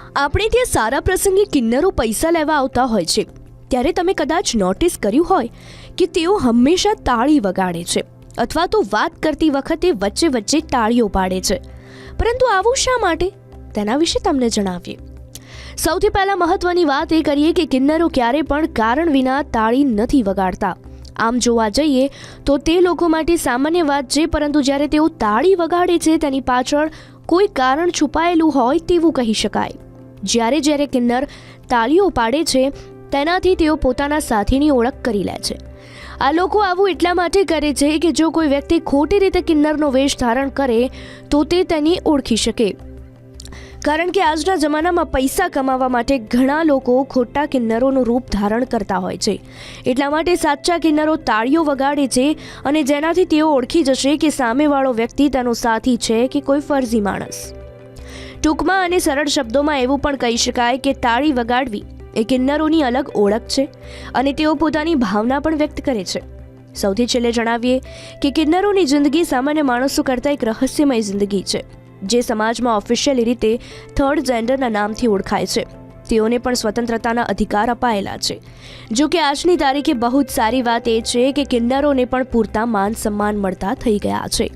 આપણે ત્યાં સારા પ્રસંગે કિન્નરો પૈસા લેવા આવતા હોય છે ત્યારે તમે કદાચ નોટિસ કર્યું હોય કે તેઓ હંમેશા તાળી વગાડે છે અથવા તો વાત કરતી વખતે વચ્ચે વચ્ચે તાળીઓ પાડે છે, પરંતુ આવું શા માટે તેના વિશે તમને જણાવીએ. સૌથી પહેલા મહત્વની વાત એ કરીએ કે કિન્નરો ક્યારે પણ કારણ વિના તાળી નથી વગાડતા. આમ જોવા જઈએ તો તે લોકો માટે સામાન્ય વાત છે, પરંતુ જ્યારે તેઓ તાળી વગાડે છે તેની પાછળ કોઈ કારણ છુપાયેલું હોય તેવું કહી શકાય. જ્યારે કિન્નર તાળીઓ પાડે છે તેનાથી તેઓ પોતાના સાથીની ઓળખ કરી લે છે. આ લોકો આવું એટલા માટે કરે છે કે જો કોઈ વ્યક્તિ ખોટી રીતે કિન્નરનો વેશ ધારણ કરે તો તે તેની ઓળખી શકે. કારણ કે આજના જમાનામાં પૈસા કમાવા માટે ઘણા લોકો ખોટા કિન્નરોનું રૂપ ધારણ કરતા હોય છે. એટલા માટે સાચા કિન્નરો તાળીઓ વગાડે છે અને જેનાથી તેઓ ઓળખી જશે કે સામેવાળો વ્યક્તિ તેનો સાથી છે કે કોઈ ફરજી માણસ. ટૂંકમાં અને સરળ શબ્દોમાં એવું પણ કહી શકાય કે તાળી વગાડવી એ કિન્નરોની અલગ ઓળખ છે અને તેઓ પોતાની ભાવના પણ વ્યક્ત કરે છે. સૌથી છેલ્લે જણાવીએ કે કિન્નરોની જિંદગી સામાન્ય માણસો કરતાં એક રહસ્યમય જિંદગી છે, જે સમાજમાં ઓફિશિયલી રીતે થર્ડ જેન્ડરના નામથી ઓળખાય છે. તેઓને પણ સ્વતંત્રતાના અધિકાર અપાયેલા છે. જો કે આજની તારીખે બહુ જ સારી વાત એ છે કે કિન્નરોને પણ પૂરતા માન સન્માન મળતા થઈ ગયા છે.